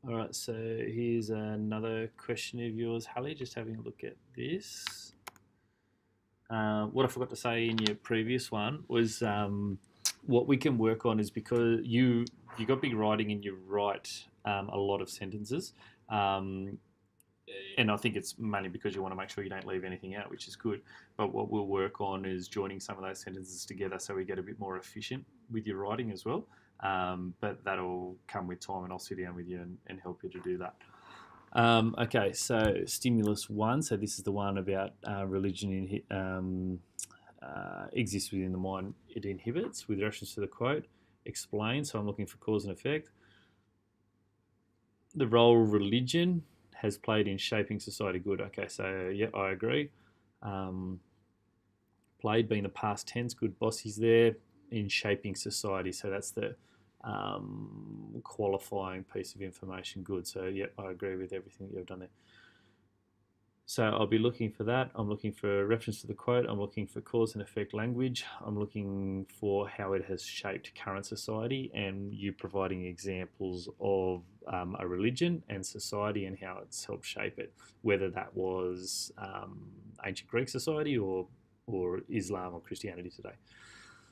All right, so here's another question of yours, Halle. Just having a look at this. What I forgot to say in your previous one was what we can work on is because you got big writing and you write a lot of sentences, um, and I think it's mainly because you want to make sure you don't leave anything out, which is good. But what we'll work on is joining some of those sentences together so we get a bit more efficient with your writing as well. But that'll come with time, and I'll sit down with you and help you to do that. Okay, so stimulus one. So this is the one about religion exists within the mind. It inhibits, with reference to the quote. Explain. So I'm looking for cause and effect. The role religion has played in shaping society. Good. Okay, so yeah, I agree. Um, Played being the past tense. Good. Bossy's there in shaping society. So that's the qualifying piece of information. Good. So yeah, I agree with everything that you've done there. So I'll be looking for that. I'm looking for reference to the quote. I'm looking for cause and effect language. I'm looking for how it has shaped current society, and you providing examples of a religion and society and how it's helped shape it, whether that was ancient Greek society or Islam or Christianity today.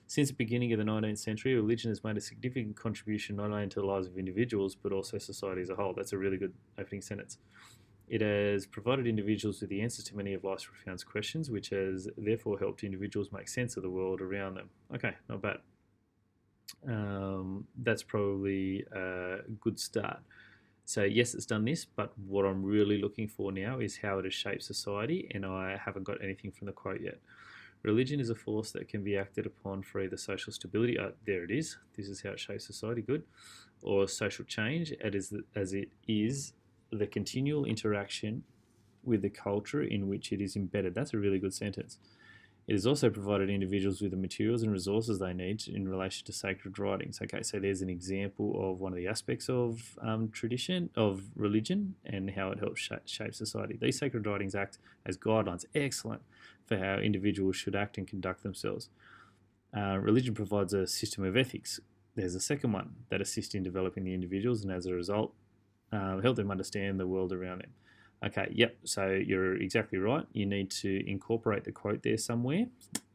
Since the beginning of the 19th century, religion has made a significant contribution not only to the lives of individuals but also society as a whole. That's a really good opening sentence. It has provided individuals with the answers to many of life's profound questions, which has therefore helped individuals make sense of the world around them. Okay, not bad. That's probably a good start. So, yes, it's done this, but what I'm really looking for now is how it has shaped society, and I haven't got anything from the quote yet. Religion is a force that can be acted upon for either social stability, there it is, this is how it shapes society, good, or social change, as it is the continual interaction with the culture in which it is embedded. That's a really good sentence. It has also provided individuals with the materials and resources they need in relation to sacred writings. Okay, so there's an example of one of the aspects of tradition, of religion, and how it helps shape society. These sacred writings act as guidelines, excellent, for how individuals should act and conduct themselves. Religion provides a system of ethics. There's a second one that assists in developing the individuals and as a result help them understand the world around them. Okay, yep, so you're exactly right. You need to incorporate the quote there somewhere,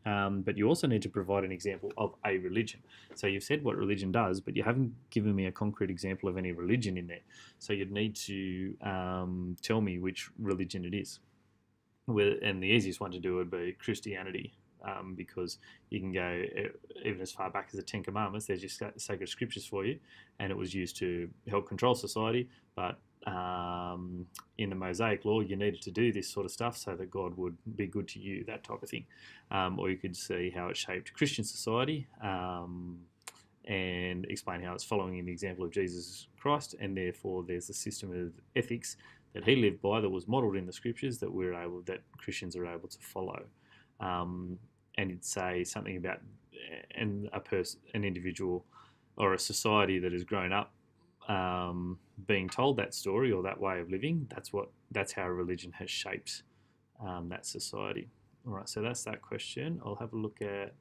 but you also need to provide an example of a religion. So you've said what religion does, but you haven't given me a concrete example of any religion in there. So you'd need to tell me which religion it is. And the easiest one to do would be Christianity, because you can go even as far back as the Ten Commandments. They're just sacred scriptures for you, and it was used to help control society. But in the Mosaic law, you needed to do this sort of stuff so that God would be good to you, that type of thing. Or you could see how it shaped Christian society. And explain how it's following in the example of Jesus Christ, and therefore there's a system of ethics that he lived by that was modelled in the scriptures that Christians are able to follow. And it'd say something about an individual, or a society that has grown up being told that story or that way of living. That's how religion has shaped that society. All right, so that's that question. I'll have a look at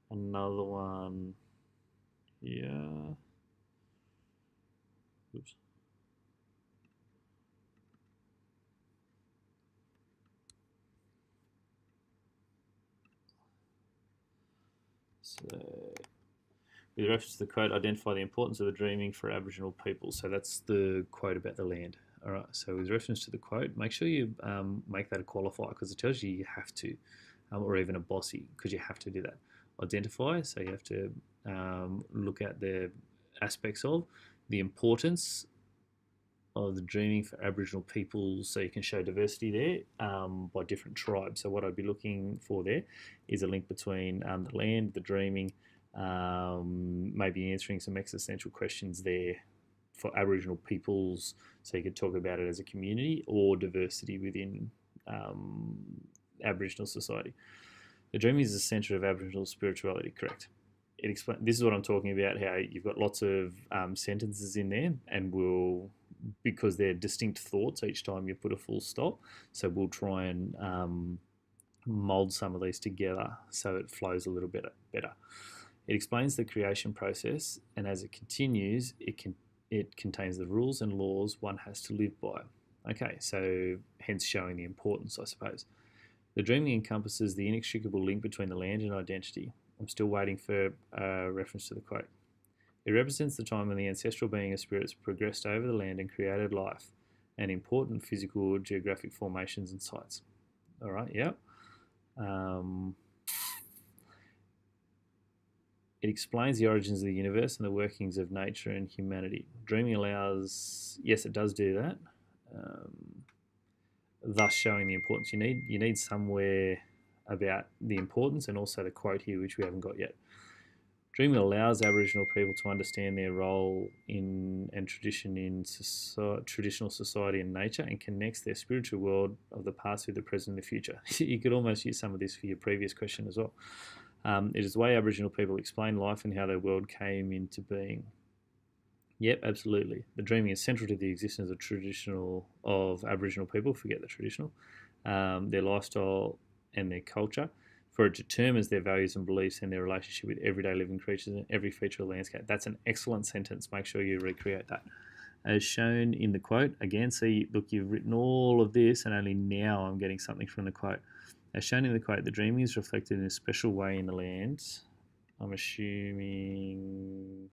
another one. Yeah. Oops. So, with reference to the quote, identify the importance of the dreaming for Aboriginal people. So that's the quote about the land. All right. So with reference to the quote, make sure you make that a qualifier, because it tells you have to, or even a bossy, because you have to do that. Identify. So you have to look at the aspects of the importance of the dreaming for Aboriginal peoples, so you can show diversity there by different tribes. So what I'd be looking for there is a link between the land, the dreaming, maybe answering some existential questions there for Aboriginal peoples, so you could talk about it as a community or diversity within Aboriginal society. The dreaming is the centre of Aboriginal spirituality, correct? This is what I'm talking about, how you've got lots of sentences in there, and because they're distinct thoughts each time you put a full stop, so we'll try and mold some of these together so it flows a little bit better. It explains the creation process, and as it continues, It contains the rules and laws one has to live by. Okay, so hence showing the importance, I suppose. The dreaming encompasses the inextricable link between the land and identity. I'm still waiting for a reference to the quote. It represents the time when the ancestral being of spirits progressed over the land and created life and important physical geographic formations and sites. All right, yeah. It explains the origins of the universe and the workings of nature and humanity. Dreaming allows, yes, it does do that, thus showing the importance. You need somewhere about the importance and also the quote here, which we haven't got yet. Dreaming allows Aboriginal people to understand their role in and tradition in traditional society and nature, and connects their spiritual world of the past with the present and the future. You could almost use some of this for your previous question as well. It is the way Aboriginal people explain life and how their world came into being. Yep, absolutely. The dreaming is central to the existence of Aboriginal people. Forget the traditional, their lifestyle and their culture, for it determines their values and beliefs and their relationship with everyday living creatures and every feature of the landscape. That's an excellent sentence. Make sure you recreate that. As shown in the quote, again, see, look, you've written all of this, and only now I'm getting something from the quote. As shown in the quote, the dreaming is reflected in a special way in the land. I'm assuming